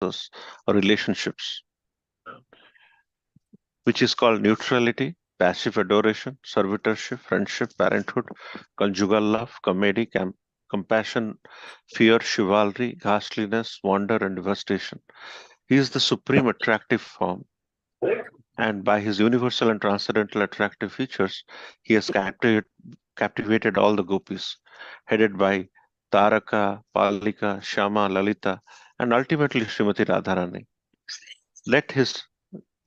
sambandas or relationships, which is called neutrality, passive adoration, servitorship, friendship, parenthood, conjugal love, comedy, compassion, fear, chivalry, ghastliness, wonder, and devastation. He is the supreme attractive form, and by his universal and transcendental attractive features, he has captivated all the gopis, headed by Taraka, Palika, Shama, Lalita, and ultimately Srimati Radharani. Let his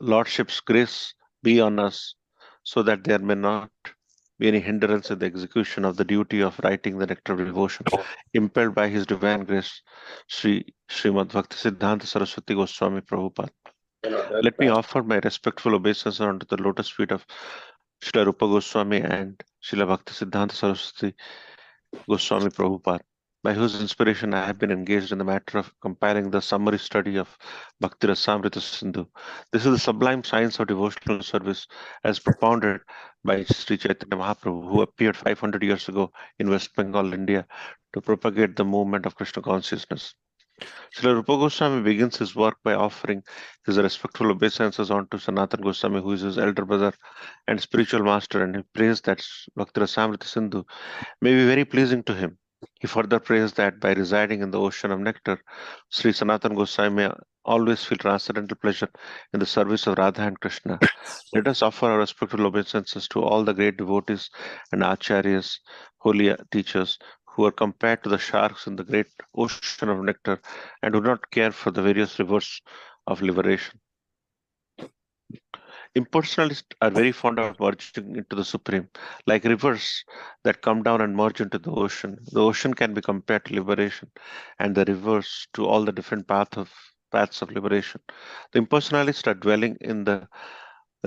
Lordship's grace be on us so that there may not be any hindrance in the execution of the duty of writing the nectar of devotion, impelled by his divine grace, Srimad Bhaktisiddhanta Saraswati Goswami Prabhupada. Let me offer my respectful obeisance unto the lotus feet of Srila Rupa Goswami and Srila Bhaktisiddhanta Saraswati Goswami Prabhupada, by whose inspiration I have been engaged in the matter of compiling the summary study of Bhakti Rasamrita Sindhu. This is the sublime science of devotional service as propounded by Sri Chaitanya Mahaprabhu, who appeared 500 years ago in West Bengal, India, to propagate the movement of Krishna consciousness. Srila Rupa Goswami begins his work by offering his respectful obeisances on to Sanatana Goswami, who is his elder brother and spiritual master, and he prays that Bhakti Rasamrita Sindhu may be very pleasing to him. He further prays that by residing in the ocean of nectar, Sri Sanatana Goswami may always feel transcendental pleasure in the service of Radha and Krishna. Let us offer our respectful obeisances to all the great devotees and acharyas, holy teachers, who are compared to the sharks in the great ocean of nectar and do not care for the various rivers of liberation. Impersonalists are very fond of merging into the supreme, like rivers that come down and merge into the ocean. The ocean can be compared to liberation, and the rivers to all the different paths of liberation. The impersonalists are dwelling in the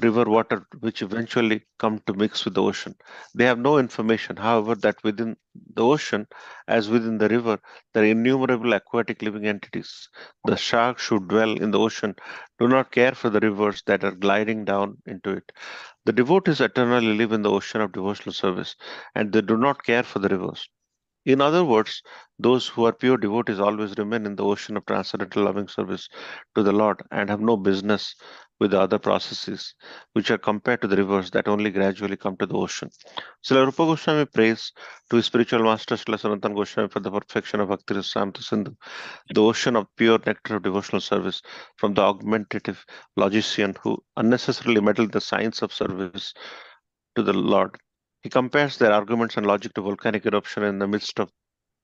river water, which eventually come to mix with the ocean. They have no information, however, that within the ocean, as within the river, there are innumerable aquatic living entities. The sharks who dwell in the ocean do not care for the rivers that are gliding down into it. The devotees eternally live in the ocean of devotional service, and they do not care for the rivers. In other words, those who are pure devotees always remain in the ocean of transcendental loving service to the Lord and have no business with the other processes, which are compared to the rivers that only gradually come to the ocean. Srila Rupa Goswami prays to his spiritual master Srila Sanatana Goswami for the perfection of Bhakti Rasamrita Sindhu, the ocean of pure nectar of devotional service, from the augmentative logician who unnecessarily meddled the science of service to the Lord. He compares their arguments and logic to volcanic eruption in the midst of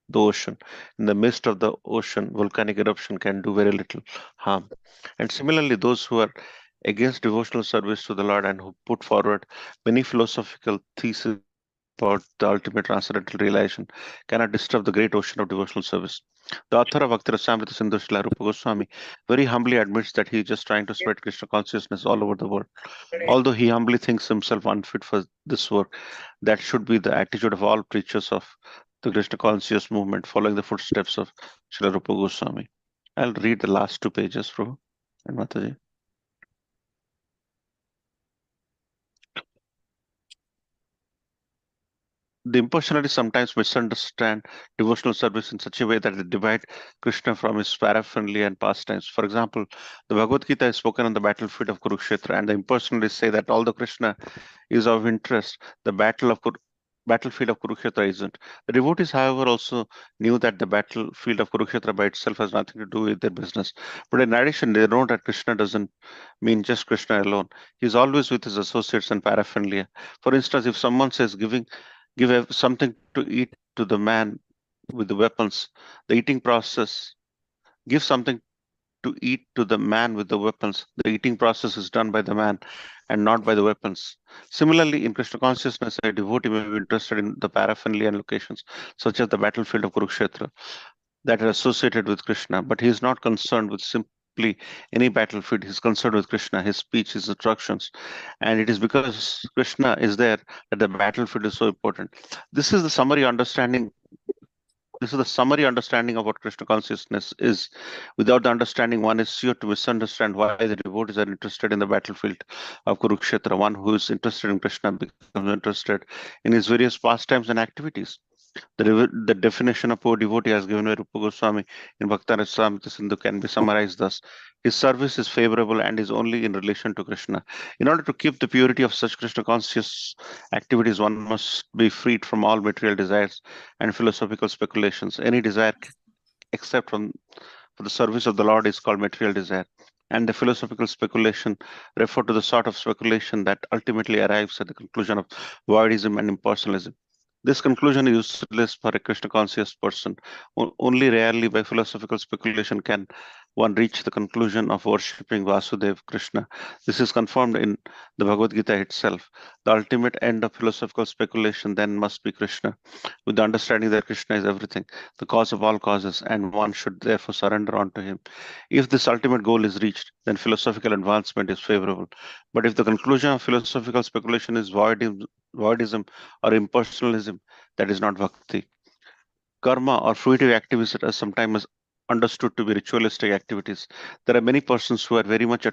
the ocean. In the midst of the ocean, volcanic eruption can do very little harm. And similarly, those who are against devotional service to the Lord and who put forward many philosophical theses about the ultimate transcendental realization cannot disturb the great ocean of devotional service. The author of Bhakti Rasamrita Sindhu, Srila Rupa Goswami, very humbly admits that he is just trying to spread Krishna consciousness all over the world. Although he humbly thinks himself unfit for this work, that should be the attitude of all preachers of the Krishna conscious movement, following the footsteps of Srila Rupa Goswami. I'll read the last 2 pages, Prabhu and Mataji. The impersonalists sometimes misunderstand devotional service in such a way that they divide Krishna from his paraphernalia and pastimes. For example, the Bhagavad Gita is spoken on the battlefield of Kurukshetra, and the impersonalists say that although Krishna is of interest, the battlefield of Kurukshetra isn't. The devotees, however, also knew that the battlefield of Kurukshetra by itself has nothing to do with their business. But in addition, they know that Krishna doesn't mean just Krishna alone. He's always with his associates and paraphernalia. For instance, if someone says give something to eat to the man with the weapons, the eating process, give something to eat to the man with the weapons. The eating process is done by the man and not by the weapons. Similarly, in Krishna consciousness, a devotee may be interested in the paraphernalia and locations, such as the battlefield of Kurukshetra, that are associated with Krishna, but he is not concerned with simply any battlefield. He is concerned with Krishna, his speech, his instructions, and it is because Krishna is there that the battlefield is so important. This is the summary understanding of what Krishna consciousness is. Without the understanding, one is sure to misunderstand why the devotees are interested in the battlefield of Kurukshetra. One who is interested in Krishna becomes interested in his various pastimes and activities. The definition of poor devotee as given by Rupa Goswami in Bhaktarasa Sindhu can be summarized thus. His service is favorable and is only in relation to Krishna. In order to keep the purity of such Krishna conscious activities, one must be freed from all material desires and philosophical speculations. Any desire except for the service of the Lord is called material desire. And the philosophical speculation refer to the sort of speculation that ultimately arrives at the conclusion of voidism and impersonalism. This conclusion is useless for a Krishna conscious person. Only rarely by philosophical speculation can one reach the conclusion of worshipping Vasudev Krishna. This is confirmed in the Bhagavad Gita itself. The ultimate end of philosophical speculation then must be Krishna, with the understanding that Krishna is everything, the cause of all causes, and one should therefore surrender unto him. If this ultimate goal is reached, then philosophical advancement is favorable. But if the conclusion of philosophical speculation is voidism or impersonalism, that is not bhakti. Karma or fruitive activities are sometimes understood to be ritualistic activities. There are many persons who are very much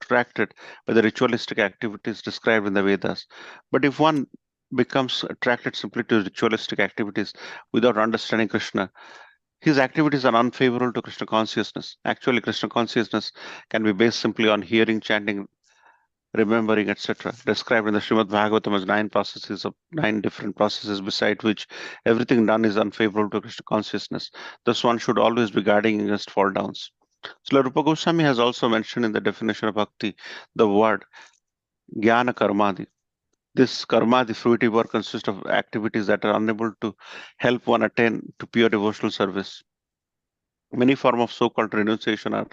attracted by the ritualistic activities described in the Vedas. But if one becomes attracted simply to ritualistic activities without understanding Krishna, his activities are unfavorable to Krishna consciousness. Actually, Krishna consciousness can be based simply on hearing, chanting, remembering, etc., described in the Srimad Bhagavatam as nine different processes, beside which everything done is unfavorable to Krishna consciousness. Thus, one should always be guarding against fall downs. So, Rupa Goswami has also mentioned in the definition of bhakti the word jnana karmadi. This karma, the fruitive work, consists of activities that are unable to help one attain to pure devotional service. Many forms of so-called renunciation are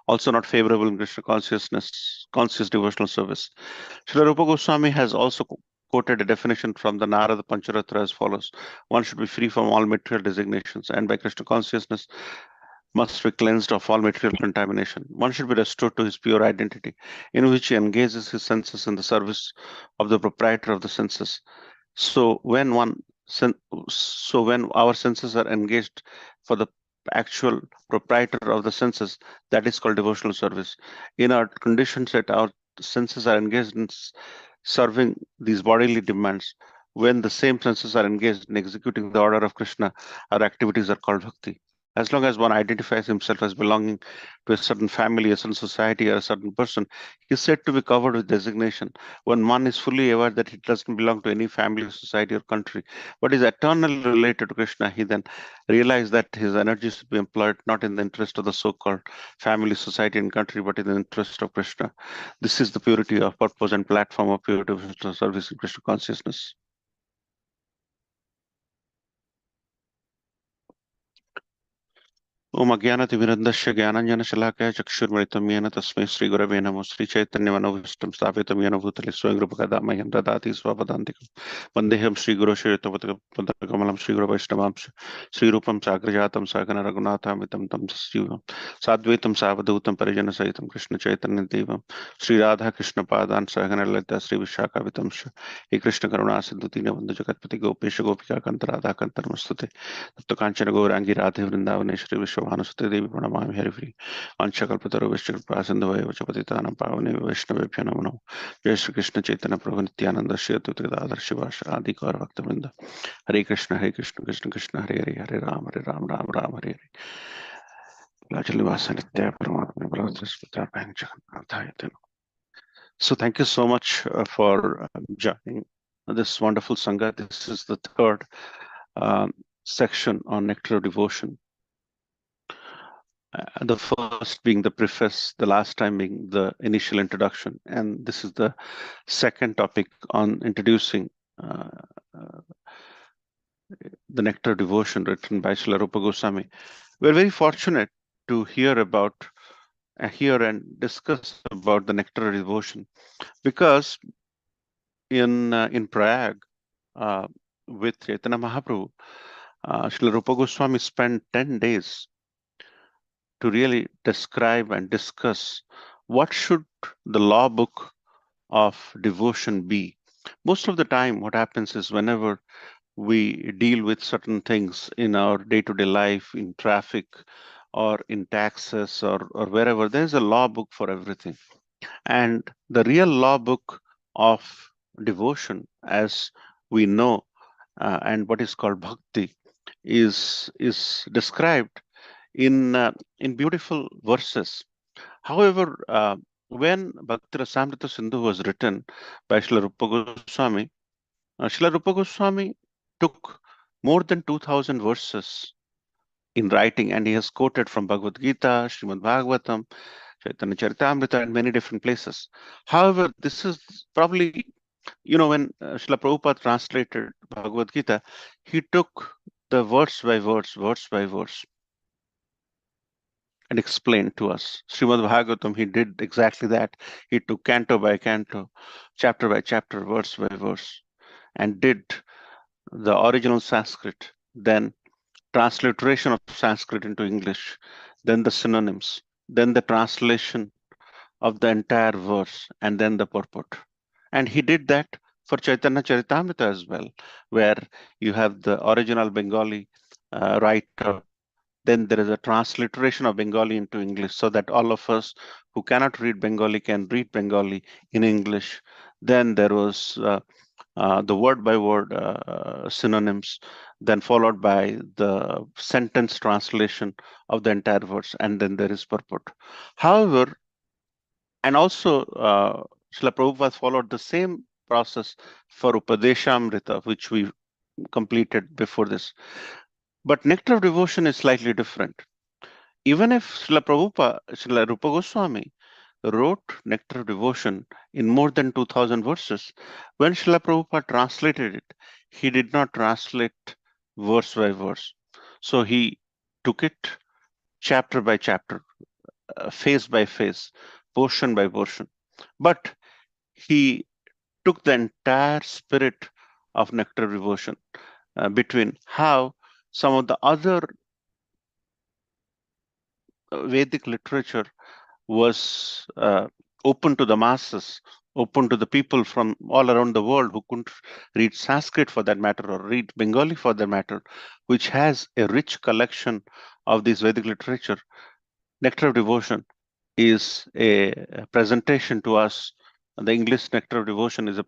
also not favorable in Krishna conscious devotional service. Srila Rupa Goswami has also quoted a definition from the Narada Pancharatra as follows: one should be free from all material designations, and by Krishna consciousness must be cleansed of all material contamination. One should be restored to his pure identity, in which he engages his senses in the service of the proprietor of the senses. So when so when our senses are engaged for the actual proprietor of the senses, that is called devotional service. In our conditions that our senses are engaged in serving these bodily demands, when the same senses are engaged in executing the order of Krishna, our activities are called bhakti. As long as one identifies himself as belonging to a certain family, a certain society, or a certain person, he is said to be covered with designation. When one is fully aware that he doesn't belong to any family, society, or country, but is eternally related to Krishna, he then realizes that his energy should be employed not in the interest of the so-called family, society, and country, but in the interest of Krishna. This is the purity of purpose and platform of pure devotional service in Krishna consciousness. ओम अज्ञानतिमिरन्धस्य ज्ञानाञ्जनशलाकया चक्षुर्मिलितं येन तस्मै श्रीगुरवे नमः श्रीचैतन्यमनोभीष्टं स्थापितं येन भूतले स्वयं रूपकदा मह्यं ददाति स्वपदान्तिकं वन्देऽहं श्रीगुरो श्रीयुतपदकमलं श्रीगुरुवैष्णवांश श्रीरूपं साग्रजातं सहगण रघुनाथामितं तं सजीवं साद्वैतं सावधूतं परिजनसहितं कृष्णचैतन्यदेवं श्रीराधाकृष्णपादान् सहगण ललिता श्रीविशाखावितंश हे कृष्णकरुणा सिन्धु दीनबन्धु जगत्पति गोपेश गोपिकान्त राधाकान्तनमस्तुते तप्त कांचन गौरांगी राधे वृंदावनेश्वरी विश्वभानुसुते देवी प्रणमामि हरिप्रिय वाञ्छकल्पतरुभ्यश्च कृपा सिन्धुभ्यो च पतितानां पावने वैष्णवेभ्यो नमो नमः। जय श्री कृष्ण चैतन्य प्रभु नित्यानंद श्री अद्वैत गदाधर शिवास आदि गौर भक्तवृंद। हरे कृष्ण कृष्ण कृष्ण हरे हरे हरे राम राम राम हरे हरे। निवास नित्य परमात्मा बलवत्सुताभ्यां जगन्नाथाय ते नमः। So thank you so much for joining this wonderful sangha. This is the third section on nectar of devotion. The first being the preface, the last time being the initial introduction, and this is the second topic on introducing the nectar of devotion written by Srila Rupa Goswami. We're very fortunate to hear and discuss about the nectar of devotion, because in Prayag with Chaitanya Mahaprabhu, Srila Rupa Goswami spent 10 days to really describe and discuss what should the law book of devotion be. Most of the time, what happens is whenever we deal with certain things in our day-to-day life, in traffic or in taxes or wherever, there's a law book for everything. And the real law book of devotion, as we know, and what is called bhakti is described in beautiful verses. However, when Bhakti Rasamrita Sindhu was written by Srila Rupa Goswami, Srila Rupa Goswami took more than 2000 verses in writing, and he has quoted from Bhagavad Gita, Srimad Bhagavatam, Chaitanya Charitamrita, and many different places. However, this is probably, when Srila Prabhupada translated Bhagavad Gita, he took the verse by verse, and explained to us. Srimad Bhagavatam, he did exactly that. He took canto by canto, chapter by chapter, verse by verse, and did the original Sanskrit, then transliteration of Sanskrit into English, then the synonyms, then the translation of the entire verse, and then the purport. And he did that for Chaitanya Charitamrita as well, where you have the original Bengali writer, then there is a transliteration of Bengali into English so that all of us who cannot read Bengali can read Bengali in English. Then there was the word by word synonyms, then followed by the sentence translation of the entire verse, and then there is purport. However, and also Srila Prabhupada followed the same process for Upadeshamrita, which we completed before this. But Nectar of Devotion is slightly different. Even if Srila Rupa Goswami wrote Nectar of Devotion in more than 2000 verses, when Srila Prabhupada translated it, he did not translate verse by verse. So he took it chapter by chapter, phase by phase, portion by portion. But he took the entire spirit of Nectar of Devotion between how some of the other Vedic literature was open to the masses, open to the people from all around the world who couldn't read Sanskrit for that matter or read Bengali for that matter, which has a rich collection of this Vedic literature. Nectar of Devotion is a presentation to us. The English Nectar of Devotion is a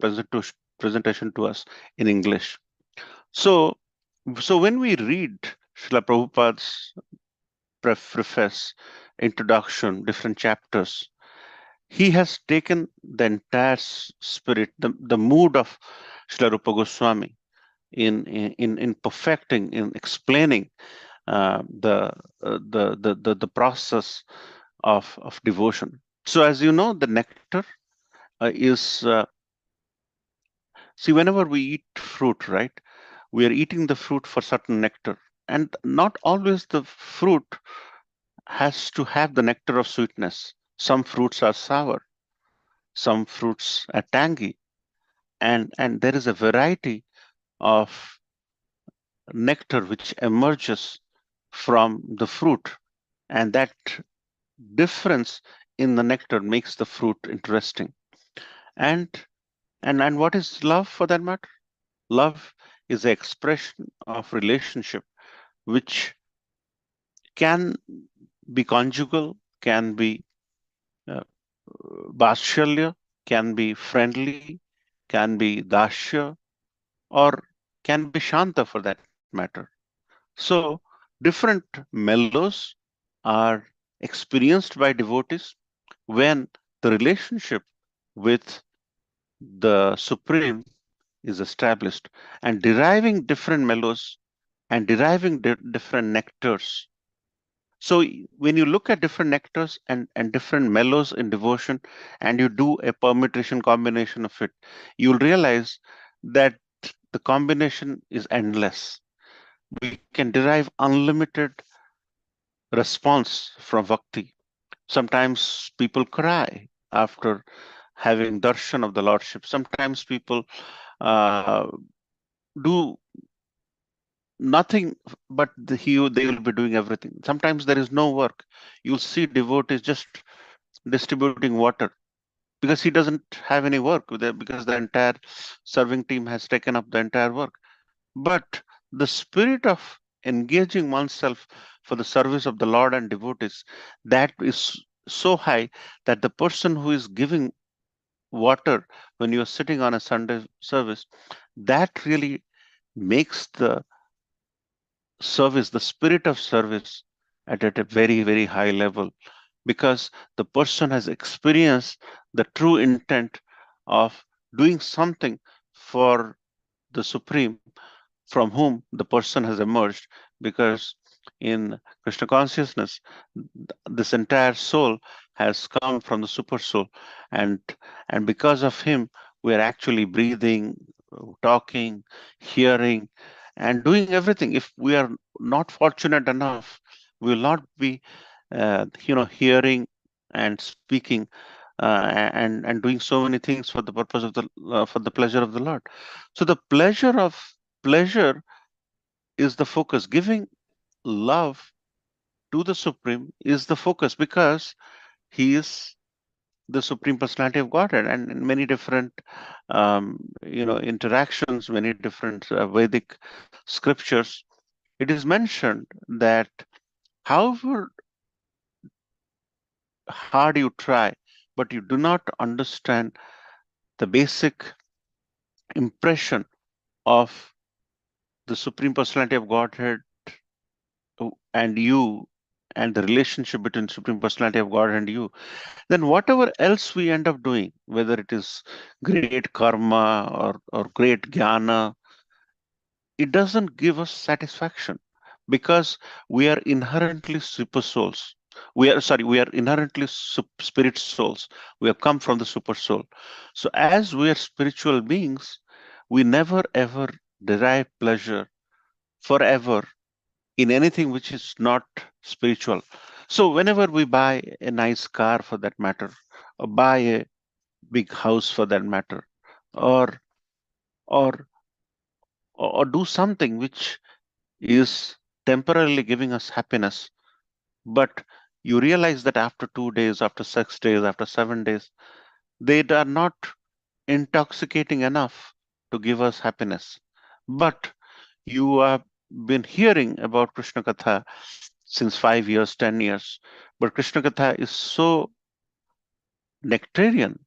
presentation to us in English. So when we read Srila Prabhupada's preface, introduction, different chapters, he has taken the entire spirit, the mood of Srila Rupa Goswami in perfecting, in explaining the process of devotion. So as you know, the nectar is see, whenever we eat fruit, right, we are eating the fruit for certain nectar, and not always the fruit has to have the nectar of sweetness. Some fruits are sour, some fruits are tangy, and there is a variety of nectar which emerges from the fruit, and that difference in the nectar makes the fruit interesting. And what is love for that matter? Love is the expression of relationship which can be conjugal, can be uh, Vatshalya, can be friendly, can be Dashya, or can be Shanta for that matter. So, different mellows are experienced by devotees when the relationship with the Supreme is established, and deriving different mellows and deriving different nectars. So when you look at different nectars and different mellows in devotion, and you do a permutation combination of it, you'll realize that the combination is endless. We can derive unlimited response from bhakti. Sometimes people cry after having darshan of the Lordship. Sometimes people uh, do nothing, but they will be doing everything. Sometimes there is no work. You'll see devotees just distributing water because he doesn't have any work with it, because the entire serving team has taken up the entire work. But the spirit of engaging oneself for the service of the Lord and devotees, that is so high that the person who is giving water when you're sitting on a Sunday service, that really makes the service, the spirit of service, at a very, very high level, because the person has experienced the true intent of doing something for the Supreme, from whom the person has emerged. Because in Krishna consciousness, this entire soul has come from the super soul, and because of him, we are actually breathing, talking, hearing, and doing everything. If we are not fortunate enough, we will not be, hearing and speaking, and doing so many things for the purpose of the for the pleasure of the Lord. So the pleasure is the focus. Giving love to the Supreme is the focus, because he is the Supreme Personality of Godhead, and in many different interactions, many different Vedic scriptures, it is mentioned that however hard you try, but you do not understand the basic impression of the Supreme Personality of Godhead and you, and the relationship between Supreme Personality of God and you, then whatever else we end up doing, whether it is great karma or great jnana, it doesn't give us satisfaction, because we are inherently super souls. We are inherently spirit souls. We have come from the super soul. So as we are spiritual beings, we never ever derive pleasure forever in anything which is not spiritual. So whenever we buy a nice car, for that matter, or buy a big house, for that matter, or or or do something which is temporarily giving us happiness, but you realize that after 2 days, after 6 days, after 7 days, they are not intoxicating enough to give us happiness. But you have been hearing about Krishna Katha since 5 years, 10 years, but Krishna Katha is so nectarian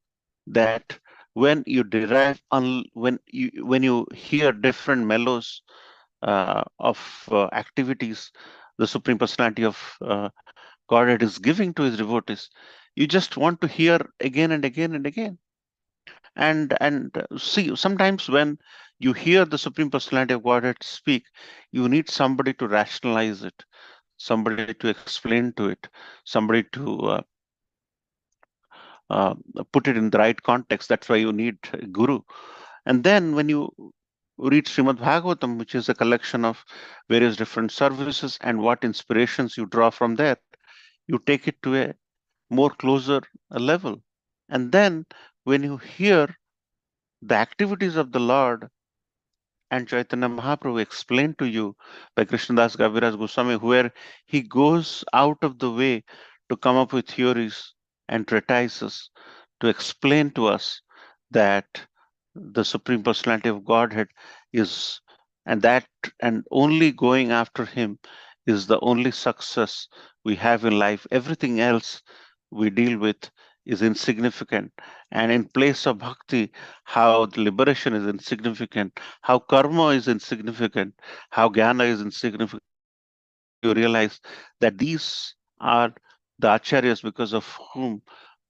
that when you derive, when you hear different mellows of activities the Supreme Personality of Godhead is giving to his devotees, you just want to hear again and again and again. And see, sometimes when you hear the Supreme Personality of Godhead speak, you need somebody to rationalize it, somebody to explain to it, somebody to uh, put it in the right context. That's why you need a guru. And then when you read Srimad Bhagavatam, which is a collection of various different services and what inspirations you draw from there, you take it to a more closer level. And then when you hear the activities of the Lord and Chaitanya Mahaprabhu explained to you by Krishnadas Kaviraj Goswami, where he goes out of the way to come up with theories and treatises to explain to us that the Supreme Personality of Godhead is, and that, and only going after him is the only success we have in life. Everything else we deal with is insignificant. And in place of bhakti, how the liberation is insignificant, how karma is insignificant, how jnana is insignificant, you realize that these are the acharyas because of whom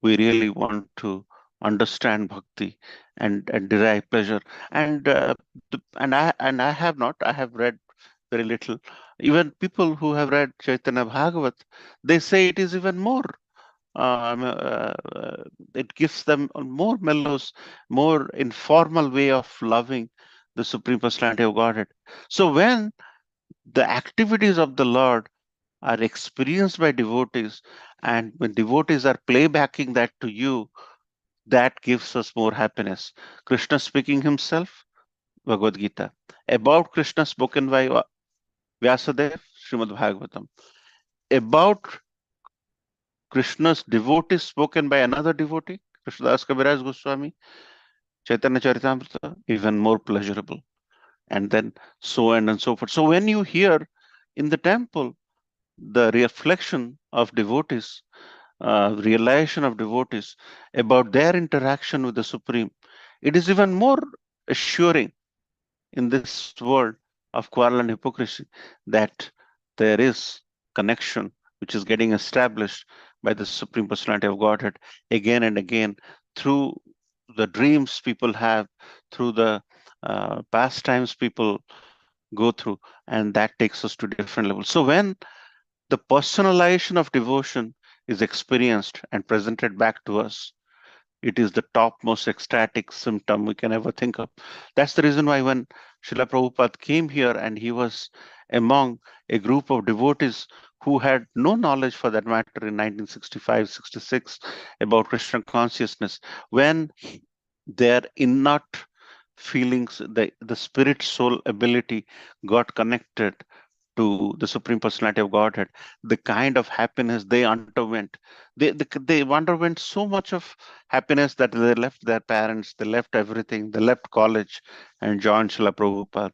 we really want to understand bhakti and derive pleasure. And I have not, I have read very little. Even people who have read Chaitanya Bhagavat, they say it is even more. It gives them a more mellows, more informal way of loving the Supreme Personality of Godhead. So when the activities of the Lord are experienced by devotees, and when devotees are playbacking that to you, that gives us more happiness. Krishna speaking himself, Bhagavad Gita. About Krishna spoken by Vyasadeva, Srimad Bhagavatam. About Krishna's devotees spoken by another devotee, Krishnadas Kaviraj Goswami, Chaitanya Charitamrita, even more pleasurable. And then so on and so forth. So when you hear in the temple the reflection of devotees, realization of devotees about their interaction with the Supreme, it is even more assuring in this world of quarrel and hypocrisy that there is connection which is getting established by the Supreme Personality of Godhead again and again through the dreams people have, through the pastimes people go through, and that takes us to different levels. So when the personalization of devotion is experienced and presented back to us, it is the topmost ecstatic symptom we can ever think of. That's the reason why when Srila Prabhupada came here and he was among a group of devotees who had no knowledge for that matter in 1965, 66 about Krishna consciousness, when their innate feelings, the spirit soul ability got connected to the Supreme Personality of Godhead, the kind of happiness they underwent. They underwent so much of happiness that they left their parents, they left everything, they left college and joined Srila Prabhupada.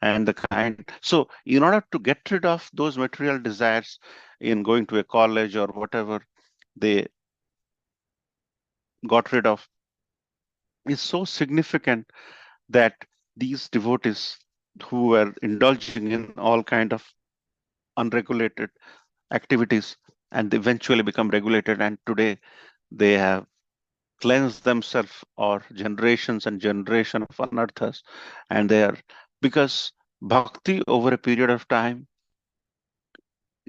And the kind, so in order to get rid of those material desires in going to a college or whatever they got rid of, is so significant that these devotees who were indulging in all kind of unregulated activities and they eventually become regulated, and today they have cleansed themselves or generations and generation of anarthas, and they are, because bhakti over a period of time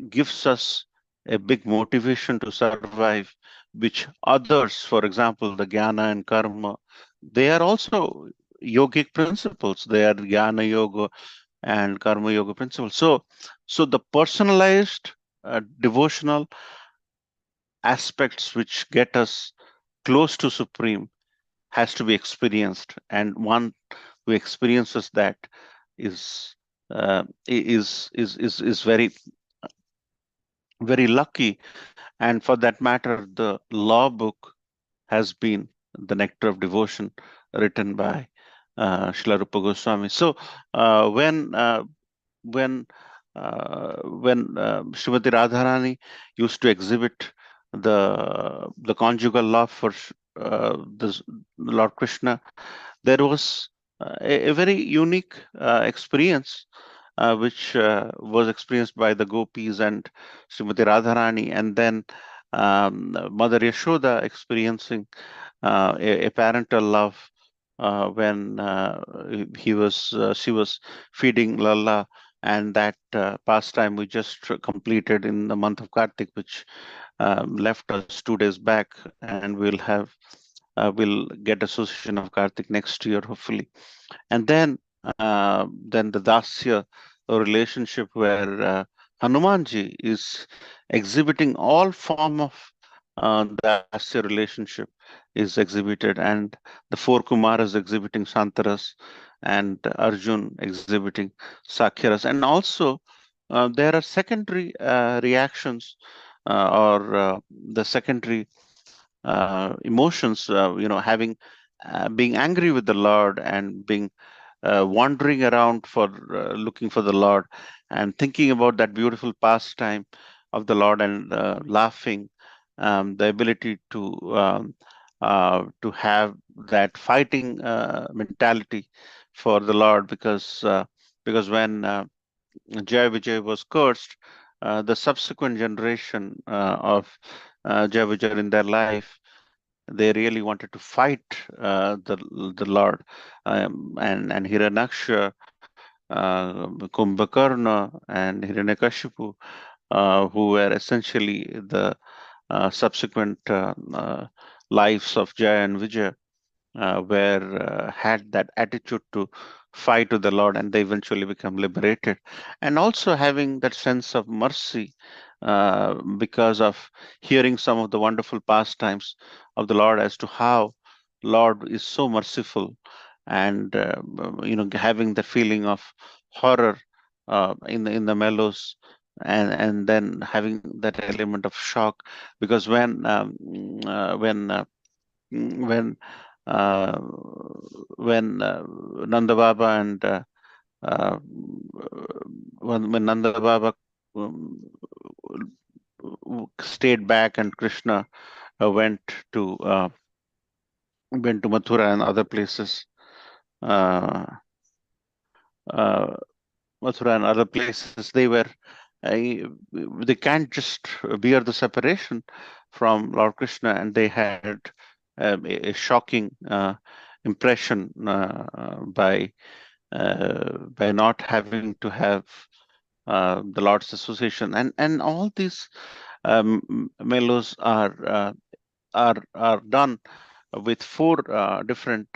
gives us a big motivation to survive, which others, for example the jnana and karma, they are also yogic principles, they are jnana yoga and karma yoga principles. So the personalized devotional aspects which get us close to Supreme has to be experienced, and one who experiences that is is very lucky. And for that matter, the law book has been the Nectar of Devotion, written by Srila Rupa Goswami. So when Srimati Radharani used to exhibit the conjugal love for this Lord Krishna, there was a very unique experience which was experienced by the gopis and Srimati Radharani, and then Mother Yashoda experiencing a parental love when she was feeding Lalla, and that pastime we just completed in the month of Kartik, which left us 2 days back, and we'll get association of Kartik next year, hopefully. And then the Dasya relationship where Hanumanji is exhibiting all form of Dasya relationship is exhibited, and the four Kumaras exhibiting Santaras, and Arjun exhibiting Sakyaras, and also there are secondary reactions or the secondary emotions, having being angry with the Lord and being wandering around for looking for the Lord and thinking about that beautiful pastime of the Lord and laughing, the ability to have that fighting mentality for the Lord, because when Jai Vijay was cursed, the subsequent generation of Jai Vijay in their life, they really wanted to fight the Lord, and Hiranyaksha, Kumbhakarna, and Hiranyakashipu, who were essentially the subsequent lives of Jaya and Vijaya, were had that attitude to fight with the Lord, and they eventually become liberated, and also having that sense of mercy because of hearing some of the wonderful pastimes of the Lord as to how Lord is so merciful, and having the feeling of horror in the mellows, and then having that element of shock, because when uh, Nanda Baba and uh, when Nanda Baba um, stayed back and Krishna uh, went to uh, went to Mathura and other places. Uh, uh, Mathura and other places, they can't just bear the separation from Lord Krishna, and they had a shocking impression by not having to have the Lord's association, and all these mellows are done with four different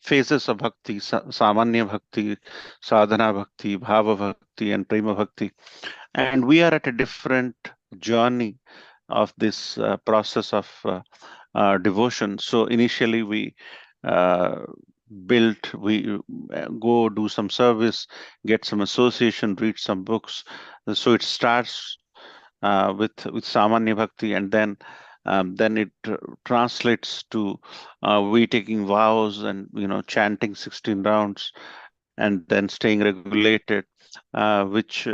phases of bhakti: samanya bhakti, sadhana bhakti, bhava bhakti, and prema bhakti. And we are at a different journey of this process of devotion. So initially we uh, we go do some service, get some association, read some books. So it starts with Samanya Bhakti, and then it translates to we taking vows and chanting 16 rounds, and then staying regulated, which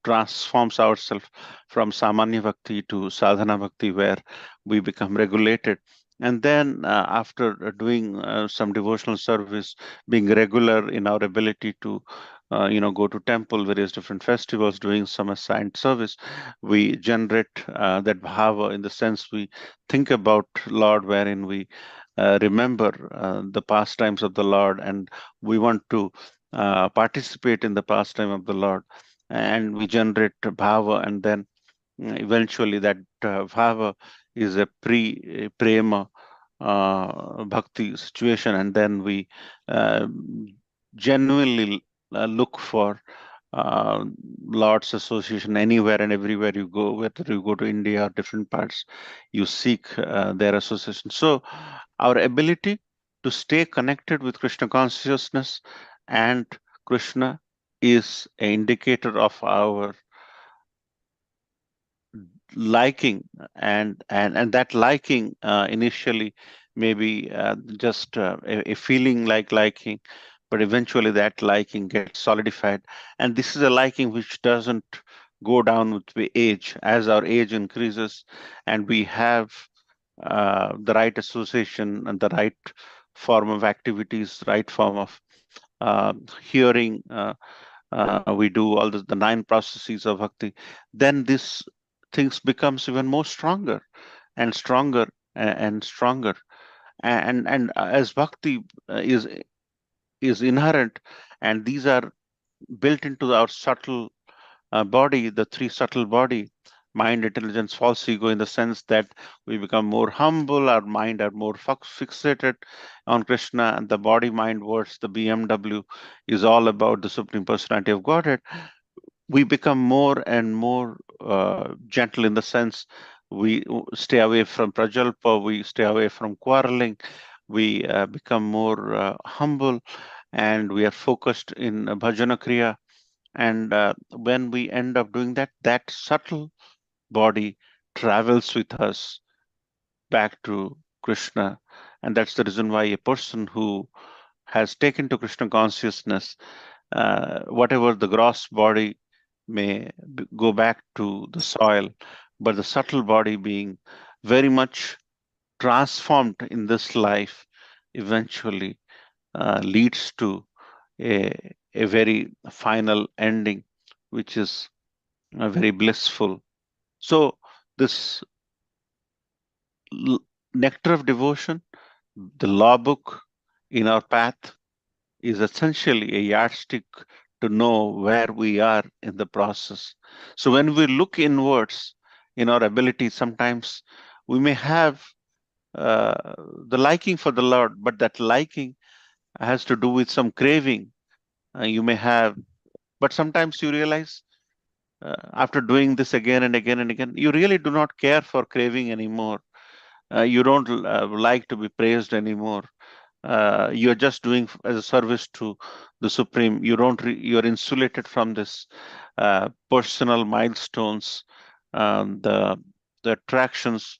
transforms ourselves from Samanya Bhakti to Sadhana Bhakti, where we become regulated. And then, after doing some devotional service, being regular in our ability to, go to temple, various different festivals, doing some assigned service, we generate that bhava, in the sense we think about Lord, wherein we remember the pastimes of the Lord, and we want to participate in the pastime of the Lord, and we generate bhava, and then eventually that bhava is a prema bhakti situation, and then we uh, genuinely look for uh, Lord's association anywhere and everywhere you go, whether you go to India or different parts, you seek their association. So our ability to stay connected with Krishna consciousness and Krishna is an indicator of our liking, and that liking initially maybe just a feeling like liking, but eventually that liking gets solidified, and this is a liking which doesn't go down with the age. As our age increases and we have the right association and the right form of activities, right form of uh, hearing, we do all the nine processes of bhakti, then this things becomes even more stronger and stronger and stronger. And as bhakti is inherent, and these are built into our subtle body, the three subtle body: mind, intelligence, false ego, in the sense that we become more humble, our mind are more fixated on Krishna, and the body mind words, the BMW, is all about the Supreme Personality of Godhead. We become more and more gentle, in the sense we stay away from prajalpa, we stay away from quarreling, we become more humble, and we are focused in bhajana kriya. And when we end up doing that, that subtle body travels with us back to Krishna. And that's the reason why a person who has taken to Krishna consciousness, whatever the gross body may go back to the soil, but the subtle body being very much transformed in this life eventually leads to a very final ending, which is very blissful. So, this l- nectar of devotion, the law book in our path, is essentially a yardstick to know where we are in the process. So when we look inwards in our ability, sometimes we may have uh, the liking for the Lord, but that liking has to do with some craving you may have. But sometimes you realize, after doing this again and again and again, you really do not care for craving anymore. You don't like to be praised anymore. You're just doing as a service to the Supreme. You're insulated from this personal milestones, the attractions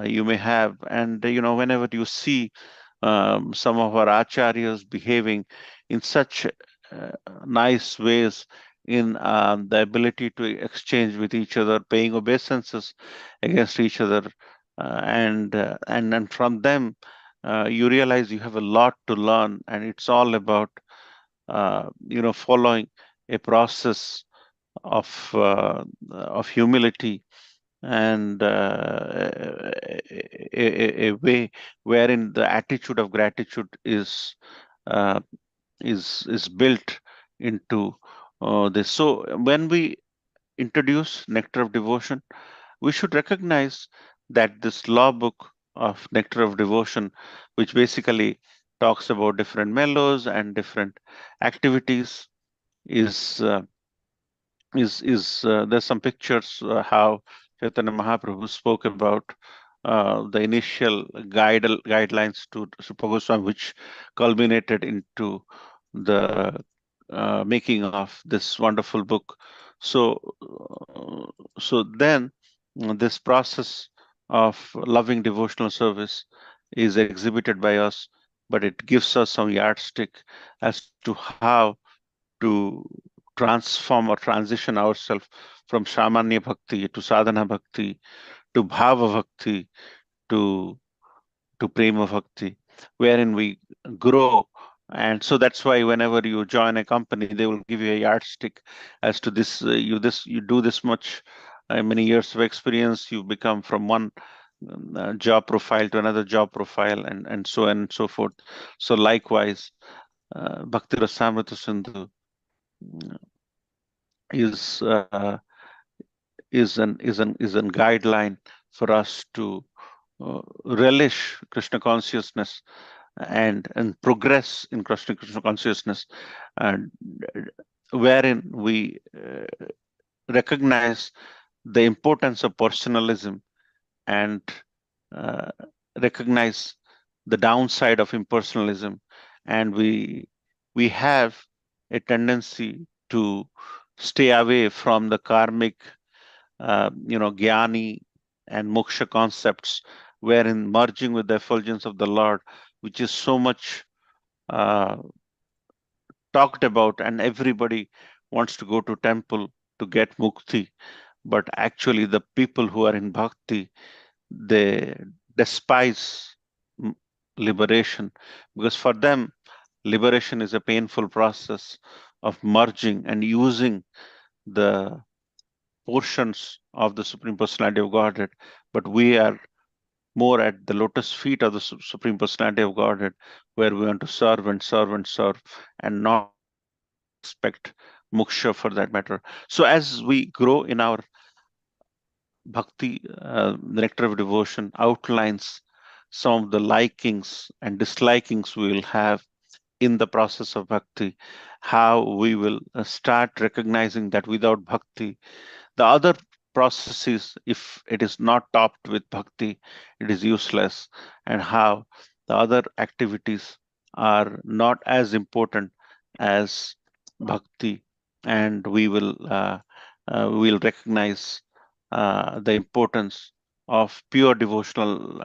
you may have. And whenever you see some of our acharyas behaving in such uh, nice ways, in the ability to exchange with each other, paying obeisances against each other, and from them you realize you have a lot to learn, and it's all about following a process of humility and a way wherein the attitude of gratitude uh, is built into this. So when we introduce Nectar of Devotion, we should recognize that this law book of Nectar of Devotion, which basically talks about different mellows and different activities, is there's some pictures how Chaitanya Mahaprabhu spoke about the initial guidelines to Rupa Goswami, which culminated into the making of this wonderful book. So, then this process of loving devotional service is exhibited by us, but it gives us some yardstick as to how to transform or transition ourselves from Samanya Bhakti to Sadhana Bhakti to Bhava Bhakti to Prema Bhakti, wherein we grow. And so that's why whenever you join a company, they will give you a yardstick as to you do this much many years of experience, you become from one job profile to another job profile, and so on and so forth. So likewise, Bhakti Rasamrita Sindhu is is an guideline for us to relish Krishna consciousness and progress in Krishna consciousness, and wherein we recognize the importance of personalism and uh, recognize the downside of impersonalism, and we have a tendency to stay away from the karmic Gyani and moksha concepts, wherein merging with the effulgence of the Lord, which is so much uh, talked about, and everybody wants to go to temple to get mukti. But actually, the people who are in bhakti, they despise mm, liberation, because for them, liberation is a painful process of merging and using the portions of the Supreme Personality of Godhead. But we are more at the lotus feet of the Supreme Personality of Godhead, where we want to serve and serve and serve and not expect moksha for that matter. So as we grow in our bhakti, the nectar of devotion outlines some of the likings and dislikings we will have in the process of bhakti, how we will start recognizing that without bhakti, the other processes, if it is not topped with bhakti, it is useless, and how the other activities are not as important as bhakti, and we will recognize the importance of pure devotional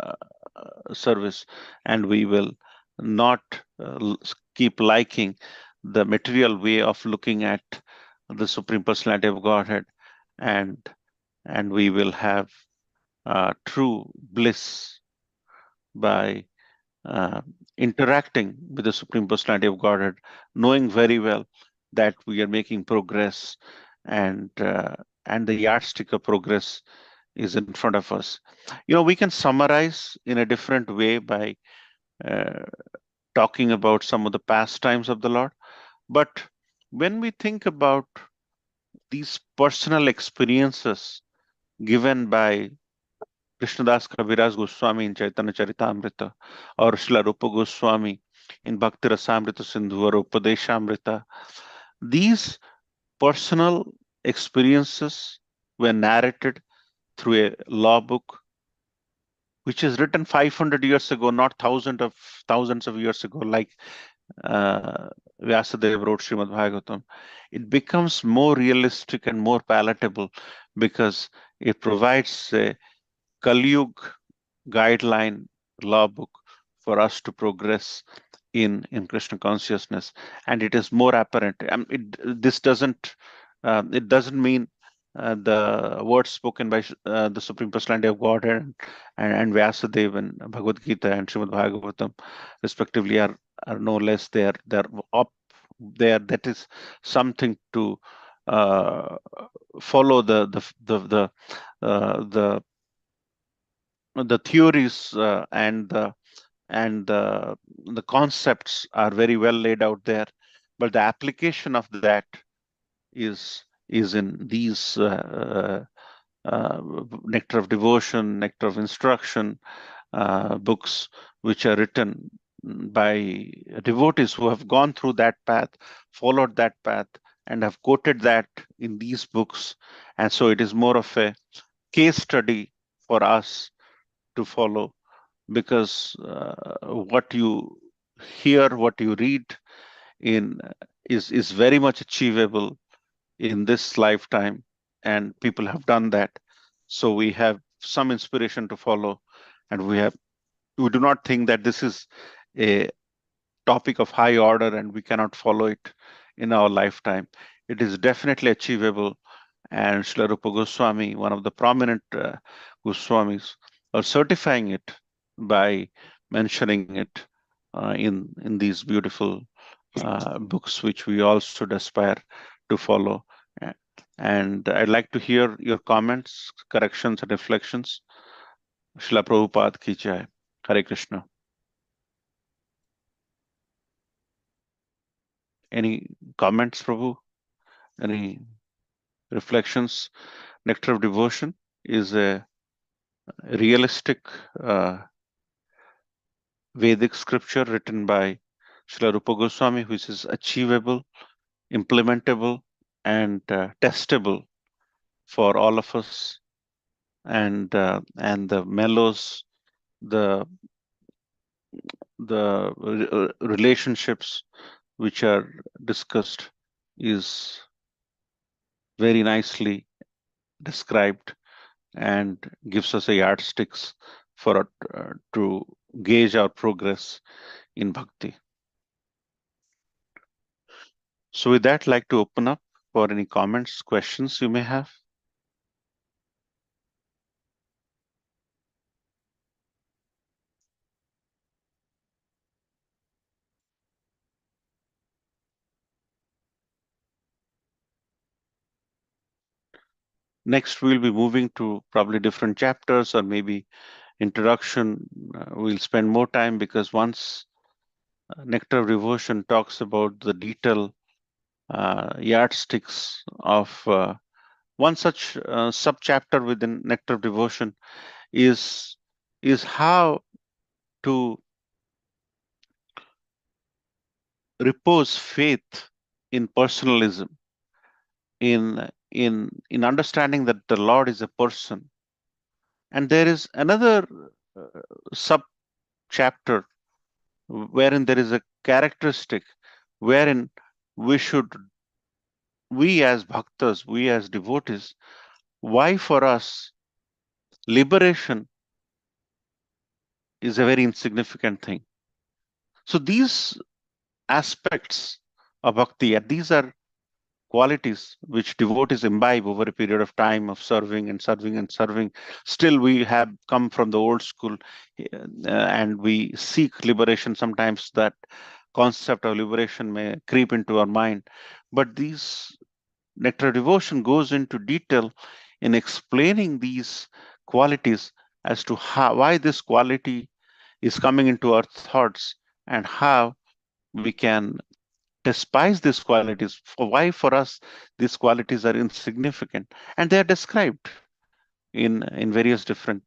service, and we will not keep liking the material way of looking at the Supreme Personality of Godhead, and we will have true bliss by uh, interacting with the Supreme Personality of Godhead, knowing very well that we are making progress, and the yardstick of progress is in front of us. We can summarize in a different way by uh, talking about some of the pastimes of the Lord. But when we think about these personal experiences given by Krishnadas Kaviraj Goswami in Chaitanya Charitamrita, or Srila Rupa Goswami in Bhakti Rasamrita Sindhu or Upadeshamrita, these personal experiences were narrated through a law book which is written 500 years ago, not thousands of years ago, like uh, Vyasadeva wrote Srimad Bhagavatam. It becomes more realistic and more palatable because it provides a Kali Yuga guideline law book for us to progress in Krishna consciousness, and it is more apparent. This doesn't mean the words spoken by the Supreme Personality of Godhead and Vyasadeva and Bhagavad Gita and Srimad Bhagavatam, respectively, are no less. They're up there. That is something to uh, follow the the theories and the concepts are very well laid out there, but the application of that is in these nectar of devotion, nectar of instruction books, which are written by devotees who have gone through that path, followed that path, and have quoted that in these books. And so it is more of a case study for us to follow, because what you hear, what you read in is very much achievable in this lifetime, and people have done that. So we have some inspiration to follow, and we do not think that this is a topic of high order and we cannot follow it in our lifetime. It is definitely achievable, and Srila Rupa Goswami, one of the prominent Goswamis, are certifying it by mentioning it in these beautiful books, which we all should aspire to follow. Uh, And I'd like to hear your comments, corrections, and reflections. Srila Prabhupada ki jai. Hare Krishna. Any comments, Prabhu? Any reflections? Nectar of Devotion is a realistic Vedic scripture written by Srila Rupa Goswami, which is achievable, implementable, and testable for all of us. And the mellows, the relationships which are discussed is very nicely described and gives us a yardsticks for to gauge our progress in bhakti. So with that, I'd like to open up for any comments, questions you may have. Next, we'll be moving to probably different chapters or maybe introduction. We'll spend more time, because once Nectar of Devotion talks about the detailed yardsticks of one such sub-chapter within Nectar of Devotion is how to repose faith in personalism, in understanding that the Lord is a person. And there is another sub chapter wherein there is a characteristic wherein we should, we as bhaktas, we as devotees, why for us liberation is a very insignificant thing. So these aspects of bhakti, and these are qualities which devotees imbibe over a period of time of serving and serving and serving. Still, we have come from the old school, and we seek liberation. Sometimes that concept of liberation may creep into our mind, but these nectar devotion goes into detail in explaining these qualities as to how, why this quality is coming into our thoughts, and how we can despise these qualities, for why for us these qualities are insignificant, and they are described in various different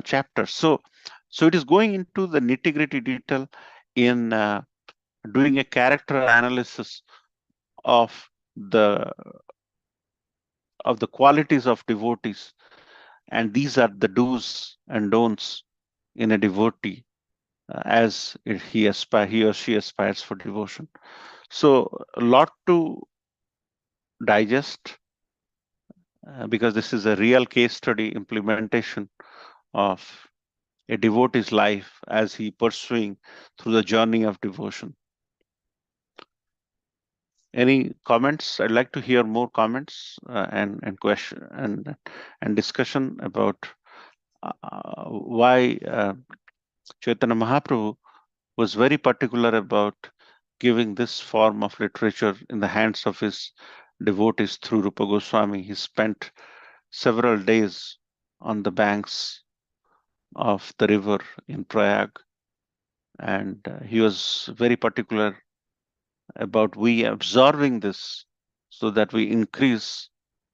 chapters. So it is going into the nitty-gritty detail in doing a character analysis of the qualities of devotees, and these are the do's and don'ts in a devotee as he or she aspires for devotion. So a lot to digest, because this is a real case study implementation of a devotee's life as he pursuing through the journey of devotion. Any comments? I'd like to hear more comments and question and discussion about why Chaitanya Mahaprabhu was very particular about giving this form of literature in the hands of his devotees through Rupa Goswami. He spent several days on the banks of the river in Prayag, and he was very particular about we absorbing this so that we increase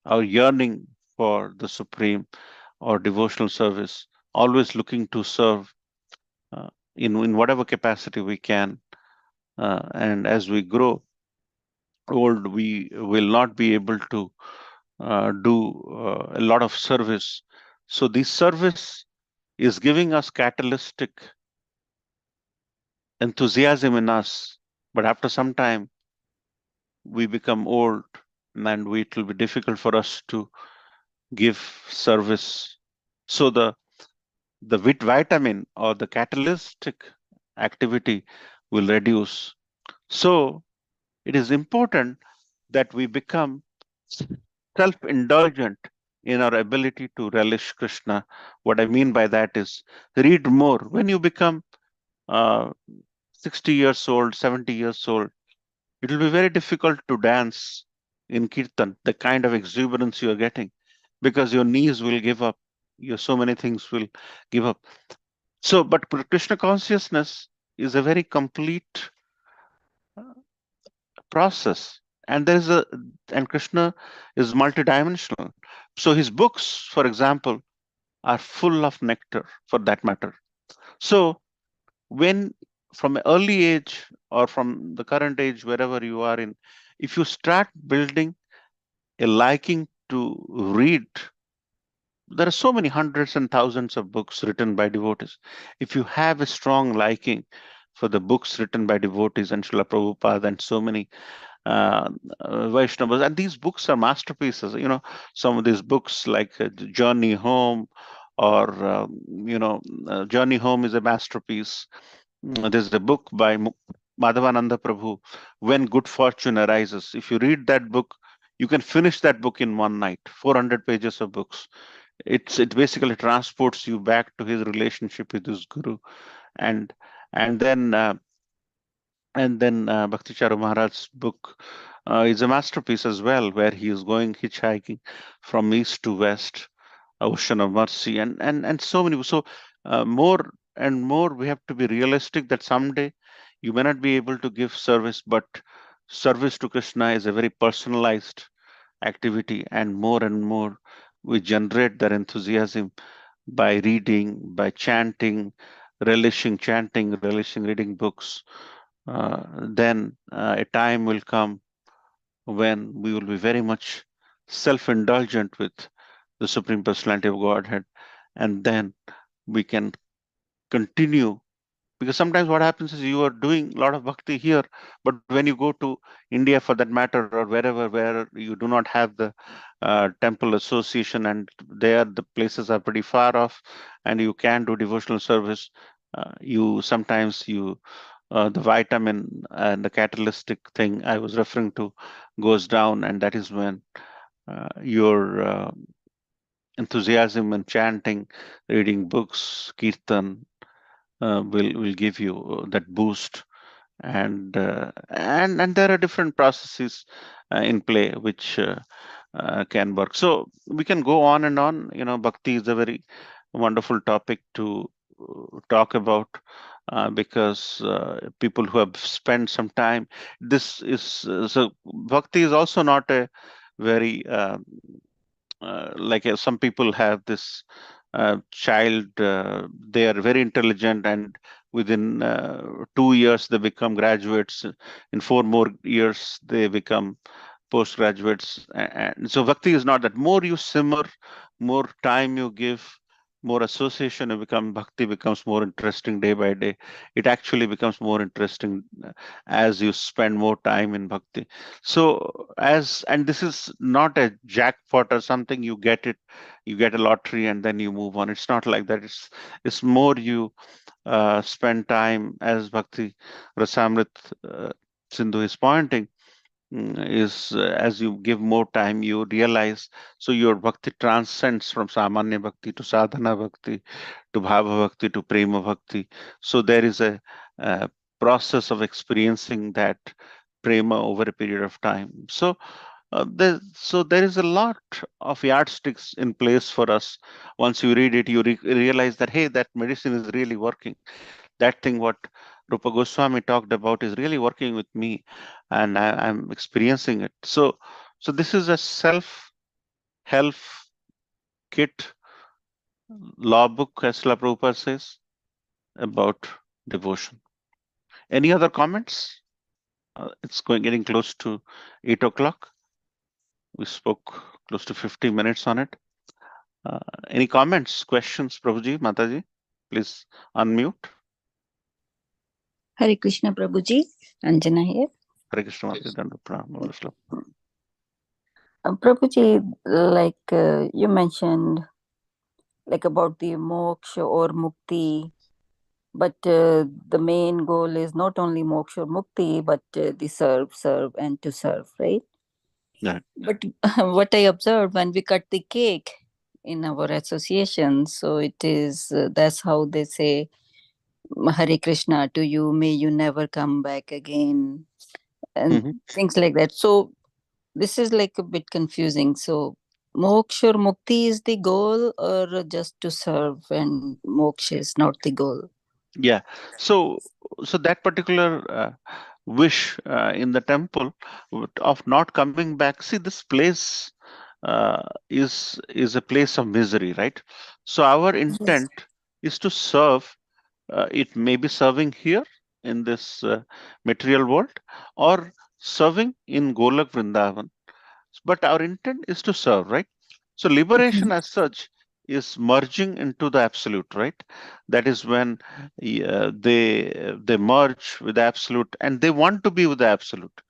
our yearning for the supreme or devotional service, always looking to serve uh, in whatever capacity we can. And as we grow old, we will not be able to do a lot of service. So this service is giving us catalytic enthusiasm in us, but after some time we become old, and it will be difficult for us to give service. So the vitamin or the catalytic activity will reduce. So it is important that we become self-indulgent in our ability to relish Krishna. What I mean by that is read more. When you become uh, 60 years old, 70 years old, it will be very difficult to dance in kirtan, the kind of exuberance you are getting, because your knees will give up. Your so many things will give up. So, but Krishna consciousness is a very complete process, and there is a and Krishna is multidimensional. So his books, for example, are full of nectar, for that matter. So when from an early age or from the current age, wherever you are in, if you start building a liking to read, there are so many hundreds and thousands of books written by devotees. If you have a strong liking for the books written by devotees and Srila Prabhupada and so many uh, Vaishnavas, and these books are masterpieces. Some of these books like Journey Home or, Journey Home is a masterpiece. There's a book by Madhavananda Prabhu, When Good Fortune Arises. If you read that book, you can finish that book in one night, 400 pages of books. It basically transports you back to his relationship with his guru, and and then uh, Bhakti Charu Maharaj's book is a masterpiece as well, where he is going hitchhiking from east to west, Ocean of Mercy, and so many. So more and more, we have to be realistic that someday you may not be able to give service, but service to Krishna is a very personalized activity, and more we generate that enthusiasm by reading, by relishing reading books. Then a time will come when we will be very much self-indulgent with the Supreme Personality of Godhead, and then we can continue. Because sometimes what happens is you are doing a lot of bhakti here, but when you go to India, for that matter, or wherever where you do not have the temple association, and there the places are pretty far off, and you can do devotional service, you sometimes you the vitamin and the catalytic thing I was referring to goes down, and that is when your enthusiasm and chanting, reading books, kirtan will give you that boost. And there are different processes in play which can work. So we can go on and on. Bhakti is a very wonderful topic to talk about, because people who have spent some time, this is so bhakti is also not a very some people have this child, they are very intelligent, and within 2 years they become graduates. In 4 more years they become postgraduates. And so bhakti is not that. More you simmer, more time you give, more association you become, bhakti becomes more interesting day by day. It actually becomes more interesting as you spend more time in bhakti. So and this is not a jackpot or something, you get a lottery and then you move on. It's not like that. It's more you spend time, as Bhakti Rasamrit Sindhu is pointing, is as you give more time, you realize. So your bhakti transcends from Samanya Bhakti to Sadhana Bhakti to Bhava Bhakti to Prema Bhakti. So there is a process of experiencing that prema over a period of time. So there is a lot of yardsticks in place for us. Once you read it, you realize that, hey, that medicine is really working. That thing what Rupa Goswami talked about is really working with me, and I'm experiencing it. So this is a self-help kit law book, as Srila Prabhupada says, about devotion. Any other comments? It's getting close to 8 o'clock. We spoke close to 50 minutes on it. Any comments, questions, Prabhuji, Mataji? Please unmute. Hare Krishna, Prabhuji. Anjana here. Hare Krishna, Mataji. Dandavat Pranam. Prabhuji, you mentioned about the moksha or mukti, but the main goal is not only moksha or mukti, but the serve, and to serve, right? Yeah. But what I observed when we cut the cake in our association, so it is, that's how they say, Hare Krishna to you, may you never come back again, and things like that. So this is like a bit confusing. So moksha or mukti is the goal, or just to serve, and moksha is not the goal? Yeah. So that particular wish in the temple of not coming back. See, this place is a place of misery, right? So our intent is to serve. It may be serving here in this material world, or serving in Golak Vrindavan. But our intent is to serve, right? So liberation as such is merging into the absolute, right? That is when they merge with the absolute, and they want to be with the absolute.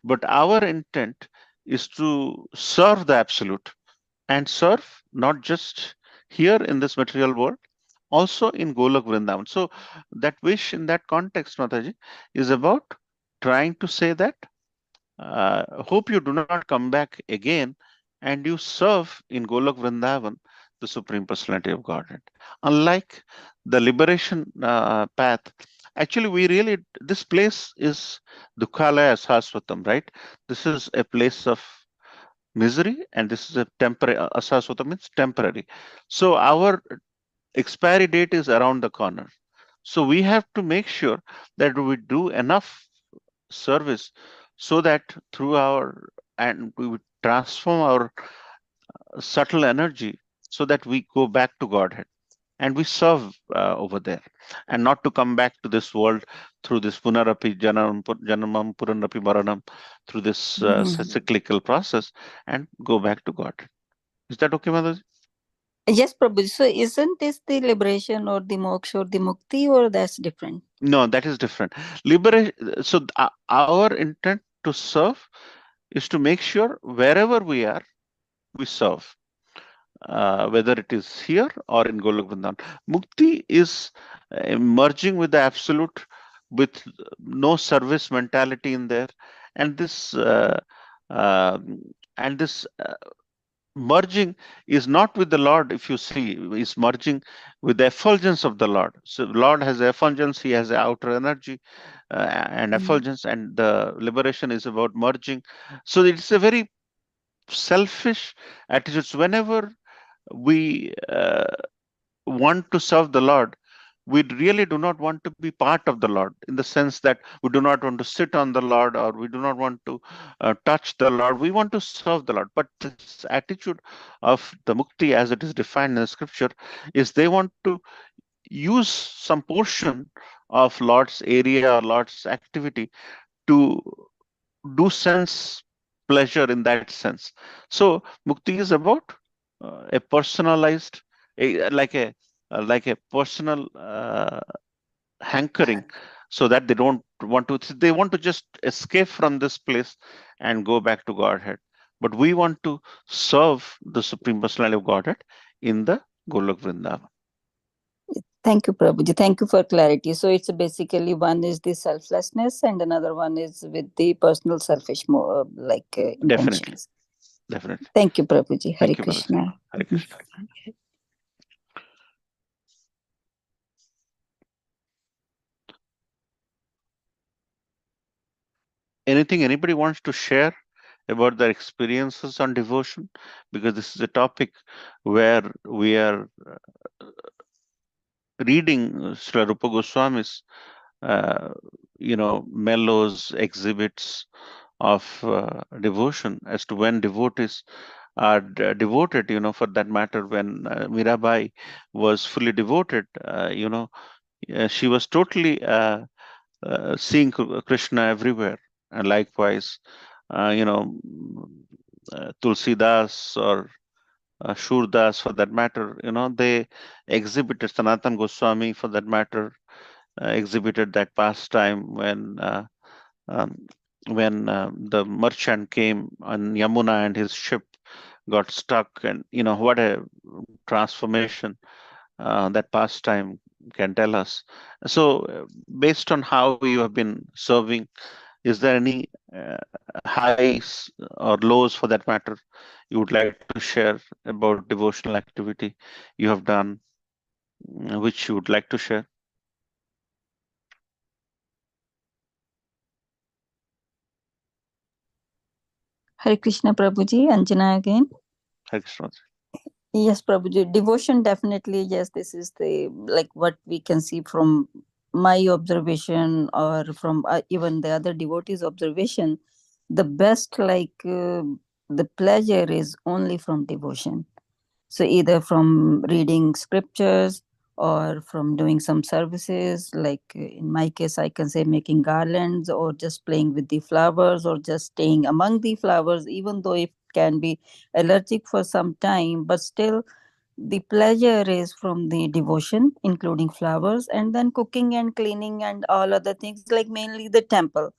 But our intent is to serve the absolute, and serve not just here in this material world, also in Golak Vrindavan. So that wish in that context, Mataji, is about trying to say that hope you do not come back again and you serve in Golak Vrindavan the Supreme Personality of Godhead. Unlike the liberation path, actually this place is Dukhalaya Saswatam, right? This is a place of misery, and this is a temporary, Asaswatam means temporary. So our expiry date is around the corner. So we have to make sure that we do enough service so that through and we would transform our subtle energy so that we go back to Godhead and we serve over there, and not to come back to this world through this punarapi janamam puranapi maranam, through this cyclical process, and go back to Godhead. Is that okay, Mother? Yes, Prabhuji. So isn't this the liberation or the moksha or the mukti, or that's different? No, that is different. Liberation. So our intent to serve is to make sure wherever we are, we serve. Whether it is here or in Golok Vrindavan. Mukti is merging with the absolute, with no service mentality in there, and this merging is not with the Lord. If you see, is merging with the effulgence of the Lord. So Lord has effulgence; He has outer energy and effulgence, and the liberation is about merging. So it's a very selfish attitude. So whenever we want to serve the Lord, we really do not want to be part of the Lord, in the sense that we do not want to sit on the Lord, or we do not want to touch the Lord. We want to serve the Lord. But this attitude of the mukti, as it is defined in the scripture, is they want to use some portion of Lord's area or Lord's activity to do sense pleasure in that sense. So mukti is about a personalized, like a personal hankering, so that they don't want to. They want to just escape from this place and go back to Godhead. But we want to serve the Supreme Personality of Godhead in the Golok Vrindavan. Thank you, Prabhuji. Thank you for clarity. So it's basically one is the selflessness, and another one is with the personal selfish intentions. Definitely. Thank you, Prabhuji. Hare Thank you, Krishna. Hare Krishna. anything anybody wants to share about their experiences on devotion? Because this is a topic where we are reading Srila Rupa Goswami's, mellows, exhibits of devotion as to when devotees are devoted, for that matter, when Mirabai was fully devoted, she was totally seeing Krishna everywhere. And likewise, uh, you know, Tulsidas or Shurdas for that matter, they exhibited, Sanatan Goswami for that matter, exhibited that pastime um, when the merchant came on Yamuna and his ship got stuck, and what a transformation that pastime can tell us. So, based on how you have been serving, is there any highs or lows for that matter you would like to share about devotional activity you have done, which you would like to share? Hare Krishna Prabhuji, Anjana again. Hare Krishna. Yes, Prabhuji. Devotion, definitely, yes, this is the, like, what we can see from my observation or from even the other devotees' observation. The best, the pleasure is only from devotion. So either from reading scriptures or from doing some services, like in my case, I can say making garlands or just playing with the flowers or just staying among the flowers, even though it can be allergic for some time, but still the pleasure is from the devotion, including flowers, and then cooking and cleaning and all other things, like mainly the temple.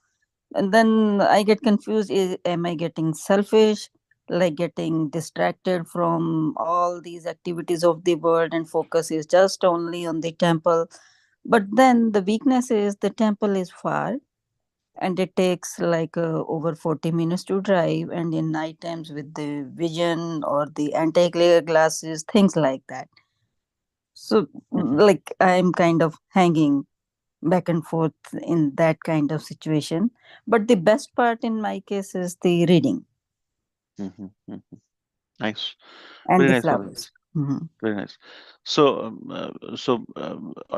And then I get confused, am I getting selfish, like getting distracted from all these activities of the world and focus is just only on the temple? But then the weakness is the temple is far and it takes like over 40 minutes to drive, and in night times with the vision or the anti-glare glasses, things like that. So like I'm kind of hanging back and forth in that kind of situation. But the best part in my case is the reading Mm-hmm. Mm-hmm. Nice, and very the nice, Madam. flowers. Mhm. Very nice. So,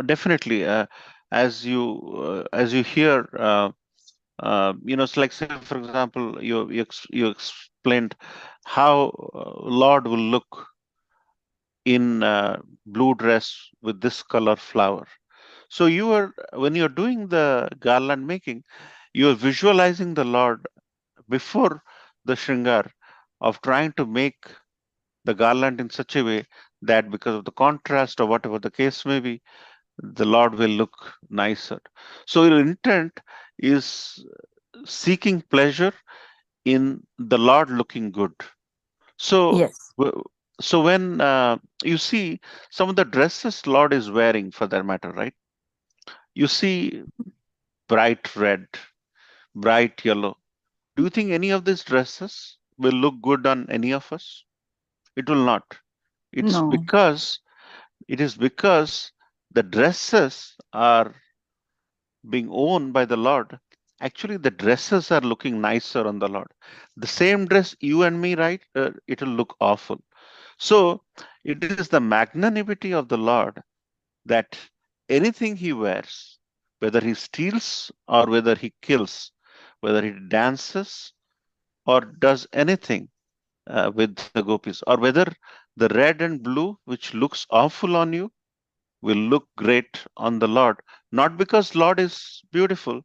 definitely, as you hear, it's like, say, for example, you explained how Lord will look in blue dress with this color flower. So when you're doing the garland making, you're visualizing the Lord before the shringar of trying to make the garland in such a way that because of the contrast or whatever the case may be, the Lord will look nicer. So your intent is seeking pleasure in the Lord looking good. So, Yes. so when you see some of the dresses Lord is wearing, for that matter, right? You see bright red, bright yellow. Do you think any of these dresses will look good on any of us? It will not. It's No. because it is because the dresses are being owned by the Lord. Actually, the dresses are looking nicer on the Lord. The same dress you and me, right? It will look awful. So it is the magnanimity of the Lord that anything he wears, whether he steals or whether he kills, whether he dances or does anything with the gopis, or whether the red and blue, which looks awful on you, will look great on the Lord. Not because Lord is beautiful,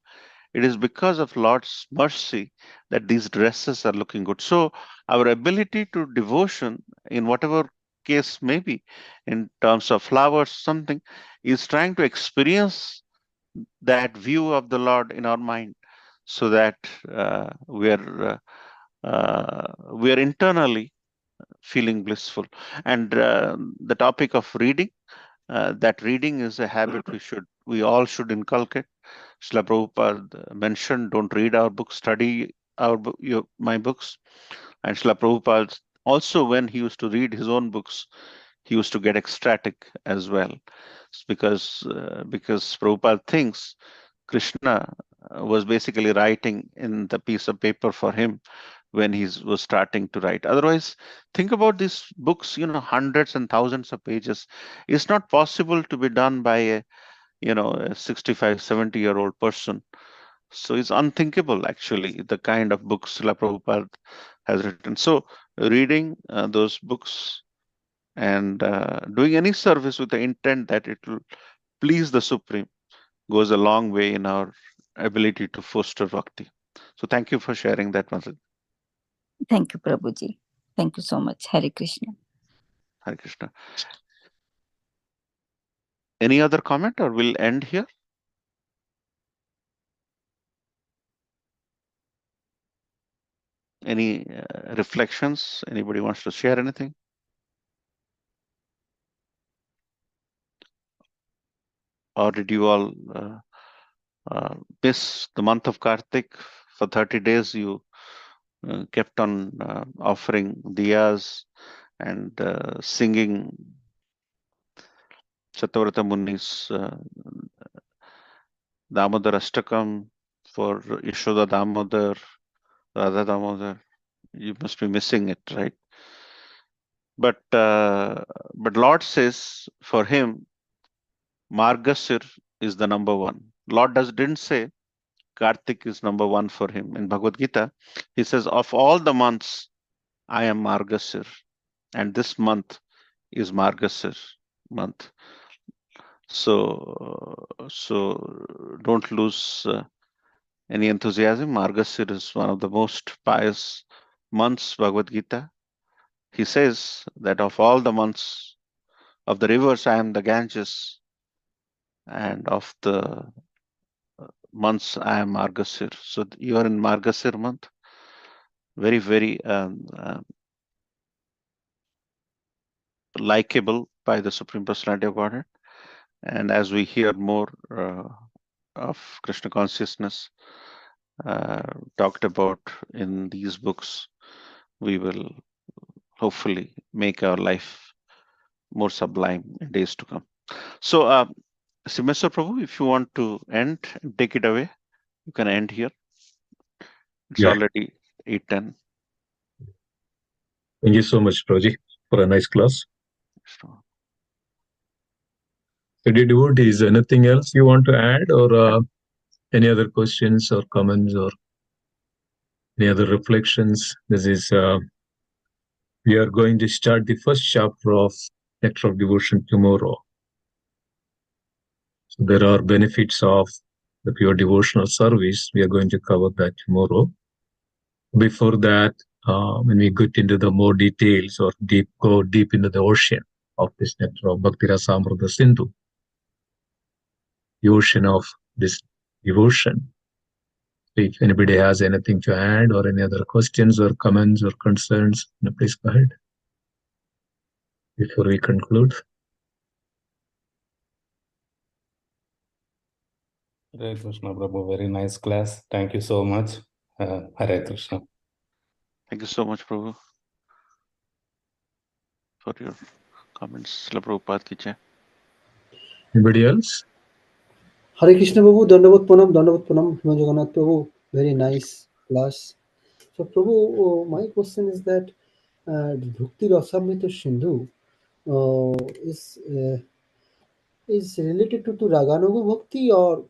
it is because of Lord's mercy that these dresses are looking good. So our ability to devotion, in whatever case may be, in terms of flowers, something, is trying to experience that view of the Lord in our mind, so that we are internally feeling blissful. And the topic of reading, that reading is a habit we all should inculcate. Srila Prabhupada mentioned, don't read our books, study my books. And Srila Prabhupada also, when he used to read his own books, he used to get ecstatic as well. Because Prabhupada thinks Krishna was basically writing in the piece of paper for him when he was starting to write. Otherwise, think about these books, hundreds and thousands of pages. It's not possible to be done by a 65, 70-year-old person. So it's unthinkable, actually, the kind of books Srila Prabhupada has written. So reading those books and doing any service with the intent that it will please the Supreme goes a long way in our ability to foster bhakti. So thank you for sharing that, Masid. Thank you, Prabhuji. Thank you so much. Hare Krishna. Hare Krishna. Any other comment, or we'll end here? Any reflections? Anybody wants to share anything? Or did you all miss the month of Kartik? For 30 days, you kept on offering diyas and singing Chatavrata Muni's Damodar Ashtakam for Yashoda Damodar, Radha Damodar. You must be missing it, right? But Lord says for him, Margasir is the number one. Lord didn't say Kartik is number one for him. In Bhagavad Gita, he says, of all the months, I am Margasir. And this month is Margasir month. So don't lose any enthusiasm. Margasir is one of the most pious months, Bhagavad Gita. He says that of all the months of the rivers, I am the Ganges, and of the months, I am Margasir. So you are in Margasir month. Very, very likable by the Supreme Personality of Godhead. And as we hear more of Krishna consciousness talked about in these books, we will hopefully make our life more sublime in days to come. So, Simeswar Prabhu, if you want to end, take it away. You can end here. It's already 8:10. Thank you so much, Prabhuji, for a nice class. So, Dear devotees, anything else you want to add, or any other questions or comments or any other reflections? This is we are going to start the first chapter of Nectar of Devotion tomorrow. So there are benefits of the pure devotional service. We are going to cover that tomorrow. Before that, when we get into the more details or go deep into the ocean of this nectar of Bhakti Rasamrita Sindhu, the ocean of this devotion. If anybody has anything to add or any other questions or comments or concerns, please go ahead before we conclude. Hare Krishna, Prabhu. Very nice class. Thank you so much. Hare Krishna. thank you so much, Prabhu, for your comments. Srila Prabhupada ki jai. Anybody else? Hare Krishna Prabhu, Dandavat Pranam, Hema Jagannath Prabhu. Very nice class. So Prabhu, my question is that Bhakti Rasamrita Sindhu is related to Raganuga Bhakti or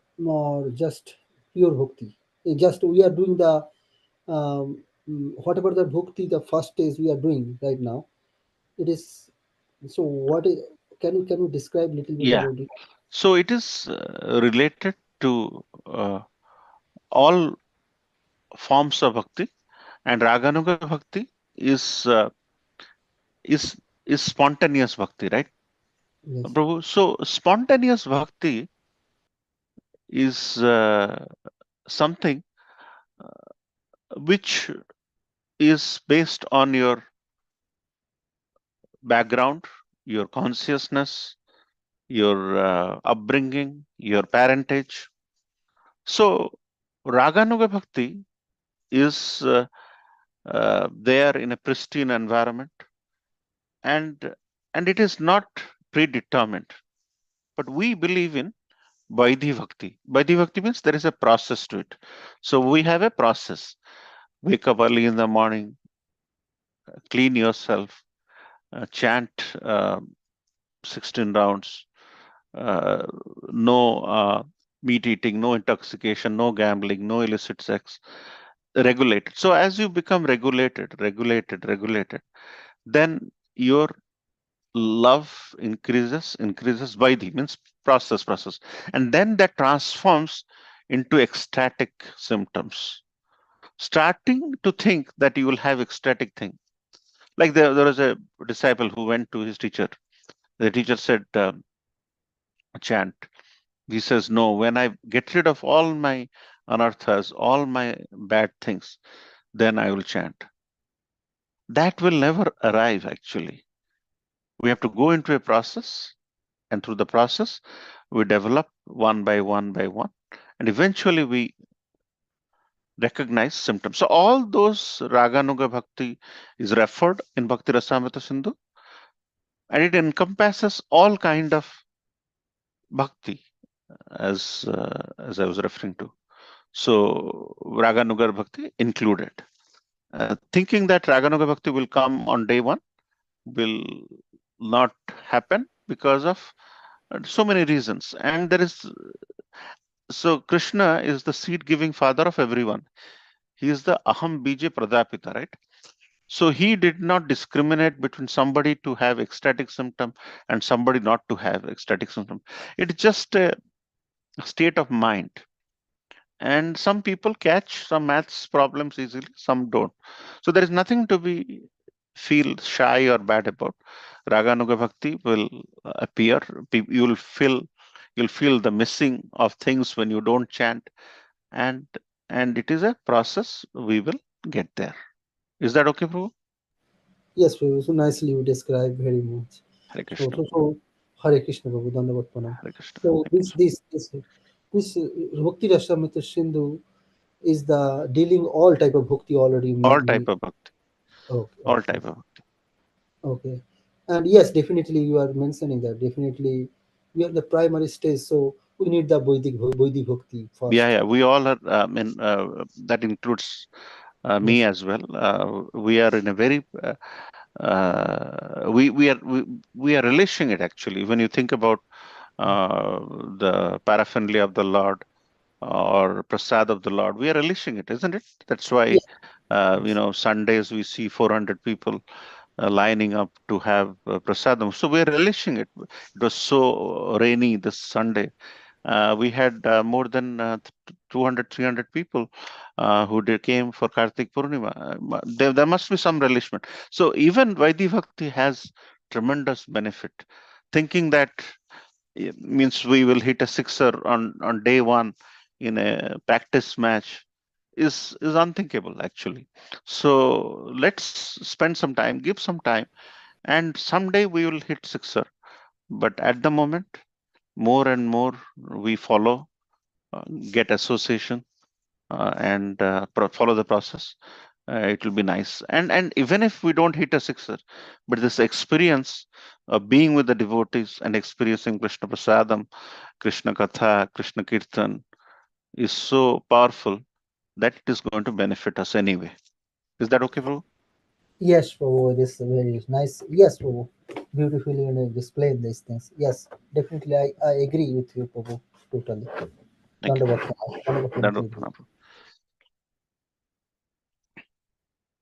just pure Bhakti? Just we are doing the whatever the Bhakti, the first stage we are doing right now. It is so. What is? Can you describe a little bit about it? So it is related to all forms of bhakti, and Raganuga bhakti is spontaneous bhakti, right? Yes. Prabhu, so spontaneous bhakti is something which is based on your background, your consciousness, your upbringing, your parentage. So Raganuga bhakti is there in a pristine environment, and it is not predetermined, but we believe in Vaidhi Bhakti. Vaidhi Bhakti means there is a process to it. So we have a process. Wake up early in the morning, clean yourself, chant 16 rounds, uh, no meat eating, no intoxication, no gambling, no illicit sex, regulated. So as you become regulated, then your love increases vaidhi means process, and then that transforms into ecstatic symptoms. Starting to think that you will have ecstatic thing. Like there was a disciple who went to his teacher. The teacher said, chant. He says, no, when I get rid of all my anarthas, all my bad things, then I will chant. That will never arrive actually. We have to go into a process, and through the process, we develop one by one, and eventually we recognize symptoms. So all those Raganuga Bhakti is referred in Bhakti Rasamrita Sindhu, and it encompasses all kind of bhakti, as I was referring to. So Raganuga Bhakti included. Thinking that Raganuga Bhakti will come on day one will not happen because of so many reasons. And there is, so Krishna is the seed giving father of everyone. He is the Aham Bija Pradapita, right? So he did not discriminate between somebody to have ecstatic symptom and somebody not to have ecstatic symptom. It's just a state of mind. And some people catch some maths problems easily, some don't. So there is nothing to be feel shy or bad about. Raganuga Bhakti will appear. You'll feel the missing of things when you don't chant, and it is a process. We will get there. Is that okay, Prabhu? Yes, Prabhu. So nicely you describe very much. Hare So, Krishna. so Hare Krishna, Prabhu. Dandavat Pranam. Hare Krishna. So Thank you. this Bhakti Rasamrita Sindhu is the dealing all type of bhakti already. All type of bhakti. Okay, All okay, type of bhakti. okay. And yes, definitely you are mentioning that. Definitely, we are the primary stage, so we need the Vedic bhakti first. Yeah. We all are. That includes me Yes. as well. We are in a very we are relishing it actually. When you think about the paraphernalia of the Lord or prasad of the Lord, we are relishing it, isn't it? That's why Yes. Sundays we see 400 people lining up to have prasadam. So we are relishing it. It was so rainy this Sunday. We had more than 200, 300 people who came for Kartik Purnima. There must be some relishment. So even Vaidhi Bhakti has tremendous benefit. Thinking that means we will hit a sixer on day one in a practice match is unthinkable actually. So let's spend some time, give some time, and someday we will hit sixer. But at the moment, more and more we follow, get association, and follow the process. It will be nice. And even if we don't hit a sixer, but this experience of being with the devotees and experiencing Krishna Prasadam, Krishna Katha, Krishna Kirtan is so powerful that it is going to benefit us anyway. Is that okay, Prabhu? Yes, Prabhu, this is very nice. Yes, Prabhu, beautifully displayed these things. Yes, definitely, I agree with you, Prabhu, totally. Thank you. Dandavat Dandavat Pranam. Pranam.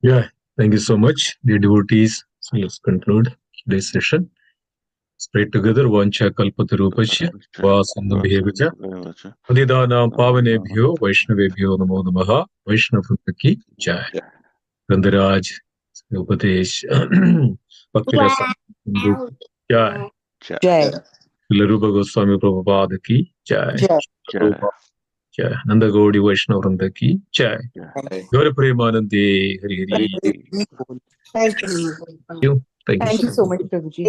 Yeah, thank you so much, dear devotees. So let's conclude today's session. Let's pray together. Vancha kalpatarupasya vasandabhyevacha Adidana pavanebhyo Vaishnavebhyo namo namaha Vaishnavanta ki jai. Gandharaj Upadesh Bhakti Rasa Sindhu jai. Jai. Larupa Goswami Prabhupada ki jai. Jai. Rupa jai. Nanda Gaudi Vaishnavanta ki jai. Gaura Premanande Hari Hari. Thank you. Thank you. Thank you Thank so you much. so much, Prabhuji.